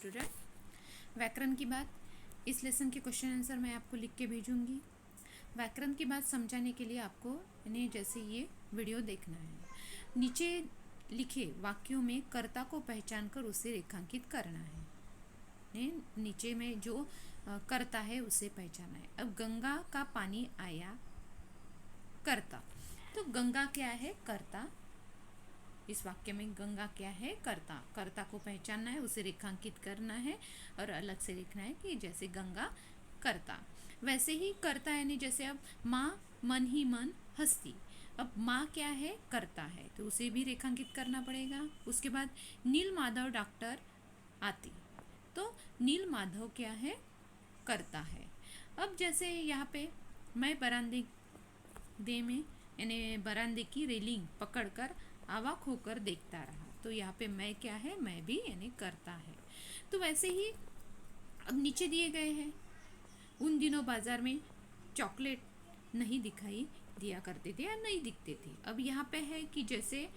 Student, व्याकरण की बात, इस लेसन के क्वेश्चन आंसर मैं आपको लिख के भेजूंगी। व्याकरण की बात समझाने के लिए आपको इन्हें जैसे ये वीडियो देखना है। नीचे लिखे वाक्यों में कर्ता को पहचान कर उसे रेखांकित करना है। नीचे में जो कर्ता है उसे पहचाना है। अब गंगा का पानी आया, कर्ता। तो गंगा क्या है? कर्ता। इस वाक्य में गंगा क्या है? कर्ता। कर्ता को पहचानना है, उसे रेखांकित करना है और अलग से लिखना है कि जैसे गंगा कर्ता। वैसे ही कर्ता यानी जैसे अब माँ, मन ही मन हस्ती। अब माँ क्या है? कर्ता है, तो उसे भी रेखांकित करना पड़ेगा। उसके बाद नील माधव डॉक्टर आती, तो नील माधव क्या है? कर्ता है। अब जैसे यहाँ पे मैं बरामदे में यानी बरामदे की रेलिंग पकड़कर अवाक होकर देखता रहा, तो यहाँ पे मैं क्या है? मैं भी यानी करता है। तो वैसे ही अब नीचे दिए गए हैं, उन दिनों बाजार में चॉकलेट नहीं दिखाई दिया करते थे या नहीं दिखते थे। अब यहाँ पे है कि जैसे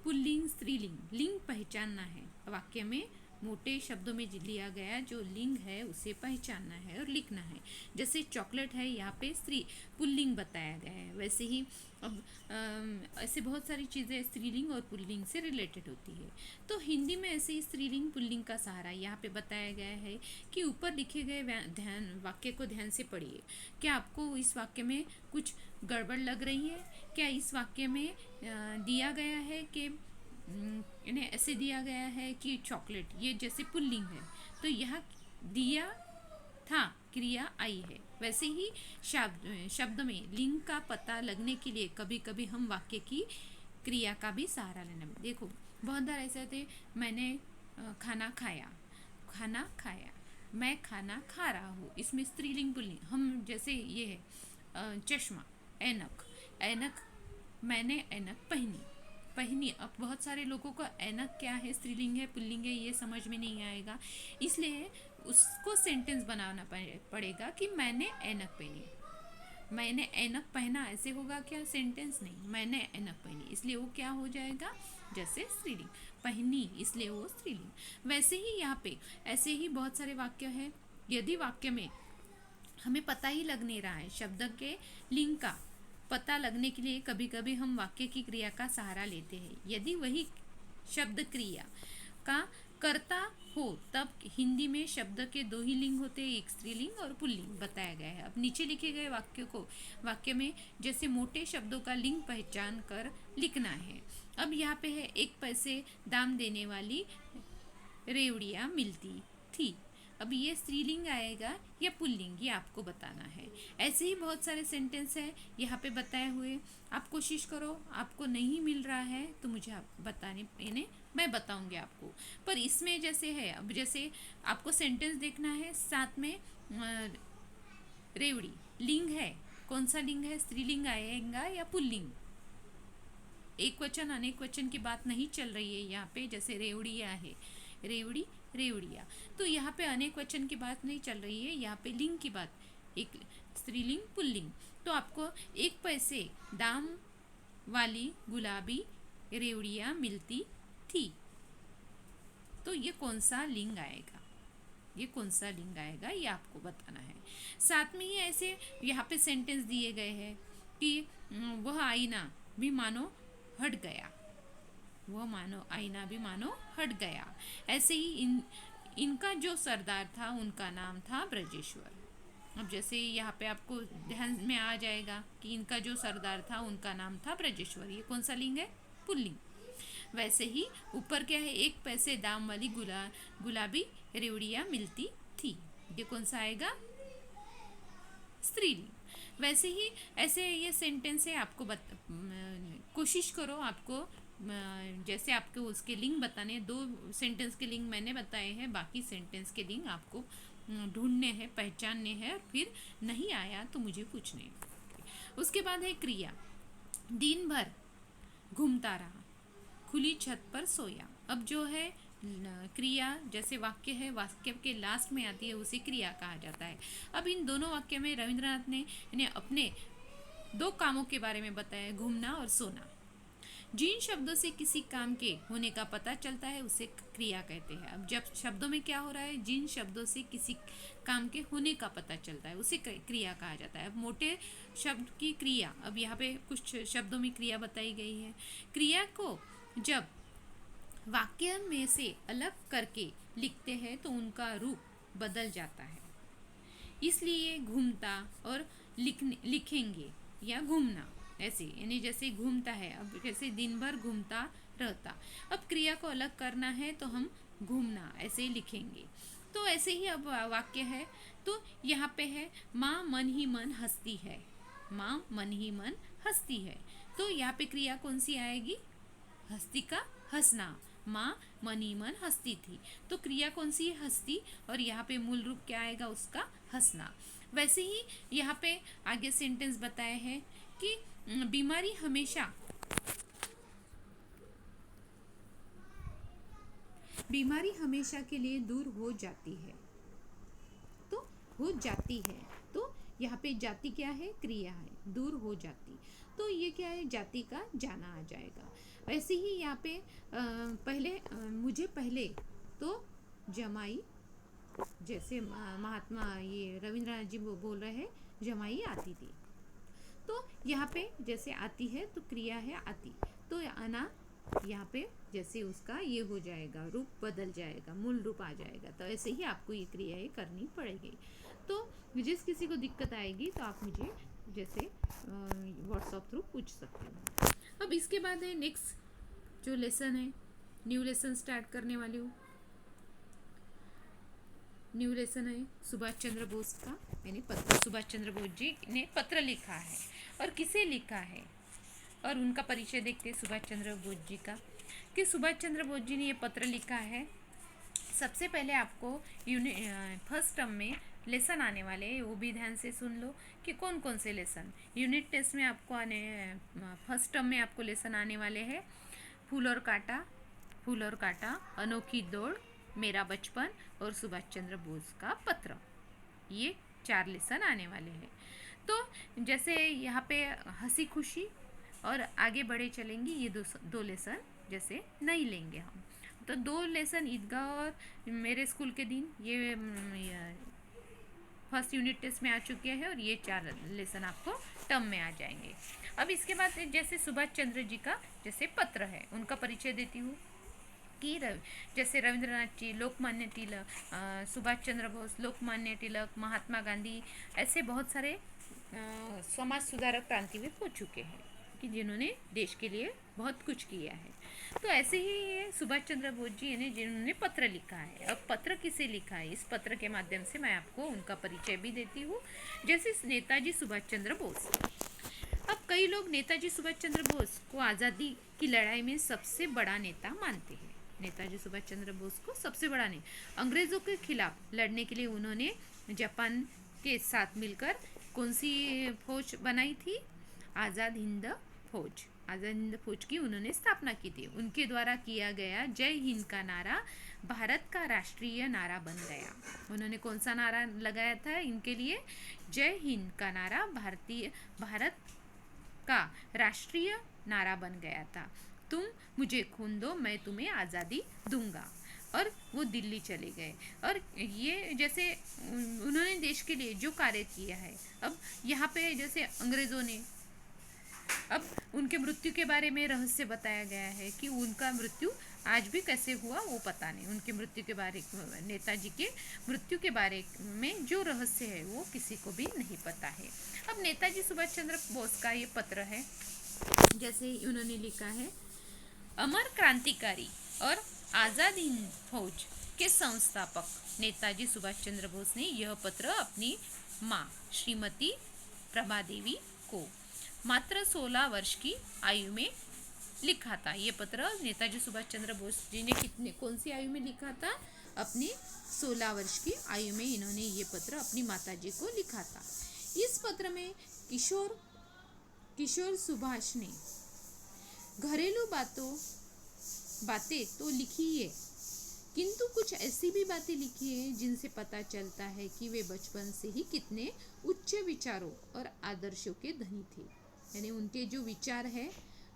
पुल्लिंग स्त्रीलिंग, लिंग पहचानना है। वाक्य में मोटे शब्दों में लिया गया जो लिंग है उसे पहचानना है और लिखना है। जैसे चॉकलेट है, यहाँ पे स्त्री पुल्लिंग बताया गया है। वैसे ही अब ऐसे बहुत सारी चीज़ें स्त्रीलिंग और पुल्लिंग से रिलेटेड होती है। तो हिंदी में ऐसे ही स्त्रीलिंग पुल्लिंग का सहारा यहाँ पे बताया गया है कि ऊपर लिखे गए वाक्य को ध्यान से पढ़िए। क्या आपको इस वाक्य में कुछ गड़बड़ लग रही है? क्या इस वाक्य में दिया गया है कि इन्हें ऐसे दिया गया है कि चॉकलेट, ये जैसे पुल्लिंग है तो यह दिया था, क्रिया आई है। वैसे ही शब्द में लिंग का पता लगने के लिए कभी कभी हम वाक्य की क्रिया का भी सहारा लेना। देखो बहुत बार ऐसे होते, मैंने खाना खाया, खाना खाया, मैं खाना खा रहा हूँ। इसमें स्त्रीलिंग पुल्लिंग हम जैसे ये है चश्मा, ऐनक, ऐनक मैंने ऐनक पहनी, पहनी। अब बहुत सारे लोगों को ऐनक क्या है, स्त्रीलिंग है पुल्लिंग है, ये समझ में नहीं आएगा, इसलिए उसको सेंटेंस बनाना पड़ेगा कि मैंने ऐनक पहनी, मैंने ऐनक पहना। ऐसे होगा क्या? सेंटेंस नहीं। मैंने ऐनक पहनी, इसलिए वो क्या हो जाएगा? जैसे स्त्रीलिंग। पहनी, इसलिए वो स्त्रीलिंग। वैसे ही यहाँ पे ऐसे ही बहुत सारे वाक्य है। यदि वाक्य में हमें पता ही लग नहीं रहा है, शब्द के लिंग का पता लगने के लिए कभी कभी हम वाक्य की क्रिया का सहारा लेते हैं। यदि वही शब्द क्रिया का कर्ता हो तब हिंदी में शब्द के दो ही लिंग होते हैं, एक स्त्रीलिंग और पुल्लिंग बताया गया है। अब नीचे लिखे गए वाक्य में जैसे मोटे शब्दों का लिंग पहचान कर लिखना है। अब यहाँ पे है, 1 पैसे दाम देने वाली रेवड़ियाँ मिलती थी। अब ये स्त्रीलिंग आएगा या पुल्लिंग, ये आपको बताना है। ऐसे ही बहुत सारे सेंटेंस है यहाँ पे बताए हुए। आप कोशिश करो, आपको नहीं मिल रहा है तो मुझे आप बताने यानी मैं बताऊंगी आपको। पर इसमें जैसे है, अब जैसे आपको सेंटेंस देखना है, साथ में रेवड़ी लिंग है, कौन सा लिंग है? स्त्रीलिंग आएगा या पुल्लिंग? एक वचन अनेक वचन की बात नहीं चल रही है यहाँ पे। जैसे रेवड़िया है, रेवड़ी रेवड़िया, तो यहाँ पे अनेक वचन की बात नहीं चल रही है, यहाँ पे लिंग की बात, एक स्त्रीलिंग पुल्लिंग। तो आपको 1 पैसे दाम वाली गुलाबी रेवड़ियाँ मिलती थी, तो ये कौन सा लिंग आएगा? ये कौन सा लिंग आएगा, ये आपको बताना है। साथ में ही ऐसे यहाँ पे सेंटेंस दिए गए हैं कि वह आईना भी मानो हट गया, वह मानो आईना भी मानो हट गया। ऐसे ही इनका जो सरदार था उनका नाम था ब्रजेश्वर। अब जैसे यहाँ पे आपको ध्यान में आ जाएगा कि इनका जो सरदार था उनका नाम था ब्रजेश्वर, ये कौन सा लिंग है? पुल्लिंग। वैसे ही ऊपर क्या है, 1 पैसे दाम वाली गुलाबी रेवड़ियाँ मिलती थी, ये कौन सा आएगा? स्त्रीलिंग। वैसे ही ऐसे ये सेंटेंस है, आपको कोशिश करो आपको जैसे आपको उसके लिंक बताने, 2 सेंटेंस के लिंक मैंने बताए हैं, बाकी सेंटेंस के लिंक आपको ढूंढने हैं, पहचानने हैं, फिर नहीं आया तो मुझे पूछने। उसके बाद है क्रिया, दिन भर घूमता रहा, खुली छत पर सोया। अब जो है क्रिया जैसे वाक्य है, वाक्य के लास्ट में आती है, उसे क्रिया कहा जाता है। अब इन दोनों वाक्य में रविंद्रनाथ ने इन्हें अपने 2 कामों के बारे में बताया, घूमना और सोना। जिन शब्दों से किसी काम के होने का पता चलता है उसे क्रिया कहते हैं। अब जब शब्दों में क्या हो रहा है, जिन शब्दों से किसी काम के होने का पता चलता है उसे क्रिया कहा जाता है। अब मोटे शब्द की क्रिया, अब यहाँ पे कुछ शब्दों में क्रिया बताई गई है। क्रिया को जब वाक्य में से अलग करके लिखते हैं तो उनका रूप बदल जाता है। इसलिए घूमता और लिखेंगे या घूमना, ऐसे यानी जैसे घूमता है, अब जैसे दिन भर घूमता रहता। अब क्रिया को अलग करना है तो हम घूमना ऐसे लिखेंगे। तो ऐसे ही अब वाक्य है, तो यहाँ पे है माँ मन ही मन हंसती है। माँ मन ही मन हंसती है, तो यहाँ पे क्रिया कौन सी आएगी, हस्ती का हंसना। माँ मन ही मन हंसती थी, तो क्रिया कौन सी है, हंसती, और यहाँ पे मूल रूप क्या आएगा उसका, हंसना। वैसे ही यहाँ पे आगे सेंटेंस बताए हैं कि बीमारी हमेशा के लिए दूर हो जाती है, तो हो जाती है, तो यहाँ पे जाति क्या है, क्रिया है, दूर हो जाती, तो ये क्या है, जाति का जाना आ जाएगा। वैसे ही यहाँ पे मुझे पहले तो जमाई, जैसे महात्मा ये रविंद्रनाथ जी बोल रहे हैं, जमाई आती थी, तो यहाँ पे जैसे आती है तो क्रिया है आती, तो आना यहाँ पे जैसे उसका ये हो जाएगा, रूप बदल जाएगा, मूल रूप आ जाएगा। तो ऐसे ही आपको ये क्रियाएं करनी पड़ेगी। तो जिस किसी को दिक्कत आएगी तो आप मुझे जैसे व्हाट्सएप थ्रू पूछ सकते हो। अब इसके बाद है नेक्स्ट जो लेसन है, न्यू लेसन स्टार्ट करने वाली हूँ। न्यू लेसन है सुभाष चंद्र बोस का, यानी पत्र। सुभाष चंद्र बोस जी ने पत्र लिखा है, और किसे लिखा है, और उनका परिचय देखते हैं सुभाष चंद्र बोस जी का, कि सुभाष चंद्र बोस जी ने ये पत्र लिखा है। सबसे पहले आपको फर्स्ट टर्म में लेसन आने वाले हैं, वो भी ध्यान से सुन लो कि कौन कौन से लेसन यूनिट टेस्ट में आपको फर्स्ट टर्म में आपको लेसन आने वाले हैं। फूल और कांटा, अनोखी दौड़, मेरा बचपन और सुभाष चंद्र बोस का पत्र, ये 4 लेसन आने वाले हैं। तो जैसे यहाँ पे हंसी खुशी और आगे बढ़े चलेंगे, ये दो लेसन जैसे नहीं लेंगे हम। तो 2 लेसन ईदगाह और मेरे स्कूल के दिन, ये फर्स्ट यूनिट टेस्ट में आ चुके हैं, और ये 4 लेसन आपको टर्म में आ जाएंगे। अब इसके बाद जैसे सुभाष चंद्र जी का जैसे पत्र है, उनका परिचय देती हूँ कि जैसे रविंद्रनाथ जी, लोकमान्य तिलक, सुभाष चंद्र बोस, लोकमान्य तिलक, महात्मा गांधी, ऐसे बहुत सारे समाज सुधारक क्रांतिवीर हो चुके हैं कि जिन्होंने देश के लिए बहुत कुछ किया है। तो ऐसे ही ये सुभाष चंद्र बोस जी ने जिन्होंने पत्र लिखा है। अब पत्र किसे लिखा है, इस पत्र के माध्यम से मैं आपको उनका परिचय भी देती हूँ। जैसे नेताजी सुभाष चंद्र बोस। अब कई लोग नेताजी सुभाष चंद्र बोस को आज़ादी की लड़ाई में सबसे बड़ा नेता मानते हैं। नेताजी सुभाष चंद्र बोस को सबसे बड़ा अंग्रेज़ों के खिलाफ लड़ने के लिए उन्होंने जापान के साथ मिलकर कौन सी फौज बनाई थी, आज़ाद हिंद फौज। आज़ाद हिंद फौज की उन्होंने स्थापना की थी। उनके द्वारा किया गया जय हिंद का नारा भारत का राष्ट्रीय नारा बन गया। उन्होंने कौन सा नारा लगाया था इनके लिए, जय हिंद का नारा भारत का राष्ट्रीय नारा बन गया था। तुम मुझे खून दो, मैं तुम्हें आज़ादी दूंगा। और वो दिल्ली चले गए, और ये जैसे उन्होंने देश के लिए जो कार्य किया है। अब यहाँ पे जैसे अंग्रेज़ों ने, अब उनके मृत्यु के बारे में रहस्य बताया गया है कि उनका मृत्यु आज भी कैसे हुआ वो पता नहीं। उनके मृत्यु के बारे, नेताजी के मृत्यु के बारे में जो रहस्य है वो किसी को भी नहीं पता है। अब नेताजी सुभाष चंद्र बोस का ये पत्र है, जैसे उन्होंने लिखा है, अमर क्रांतिकारी और आज़ाद हिंद फौज के संस्थापक नेताजी सुभाष चंद्र बोस ने यह पत्र अपनी माँ श्रीमती प्रभा देवी को मात्र 16 वर्ष की आयु में लिखा था। ये पत्र नेताजी सुभाष चंद्र बोस जी ने कौन सी आयु में लिखा था, अपनी 16 वर्ष की आयु में इन्होंने ये पत्र अपनी माताजी को लिखा था। इस पत्र में किशोर सुभाष ने घरेलू बातें तो लिखी है, किंतु कुछ ऐसी भी बातें लिखी है जिनसे पता चलता है कि वे बचपन से ही कितने उच्च विचारों और आदर्शों के धनी थे। यानी उनके जो विचार है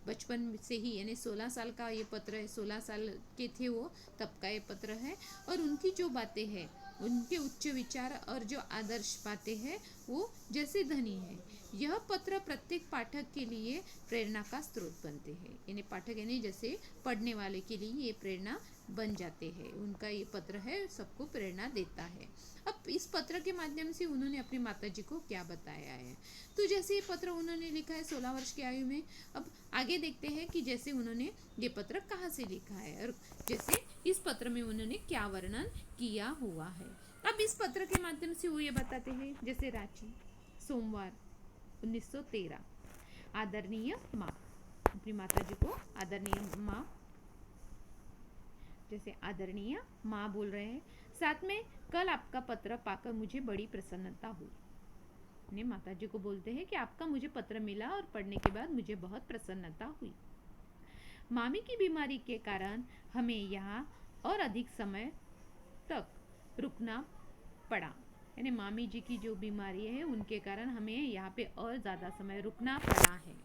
बचपन से ही, यानी 16 साल का ये पत्र है, 16 साल के थे वो तब का ये पत्र है। और उनकी जो बातें हैं, उनके उच्च विचार और जो आदर्श बातें हैं वो जैसे धनी है। यह पत्र प्रत्येक पाठक के लिए प्रेरणा का स्रोत बनते हैं, यानी पाठक यानी जैसे पढ़ने वाले के लिए ये प्रेरणा बन जाते हैं। उनका ये पत्र है सबको प्रेरणा देता है। अब इस पत्र के माध्यम से उन्होंने अपनी माता जी को क्या बताया है, तो जैसे ये पत्र उन्होंने लिखा है 16 वर्ष की आयु में। अब आगे देखते हैं कि जैसे उन्होंने ये पत्र कहाँ से लिखा है और जैसे इस पत्र में उन्होंने क्या वर्णन किया हुआ है। अब इस पत्र के माध्यम से वो ये बताते हैं, जैसे रांची, सोमवार 1913, आदरणीय माँ, अपनी माता जी को आदरणीय माँ, जैसे आदरणीय माँ बोल रहे हैं। साथ में कल आपका पत्र पाकर मुझे बड़ी प्रसन्नता हुई। ने माता जी को बोलते हैं कि आपका मुझे पत्र मिला और पढ़ने के बाद मुझे बहुत प्रसन्नता हुई। मामी की बीमारी के कारण हमें यहाँ और अधिक समय तक रुकना पड़ा, यानी मामी जी की जो बीमारी है उनके कारण हमें यहाँ पे और ज़्यादा समय रुकना पड़ा है।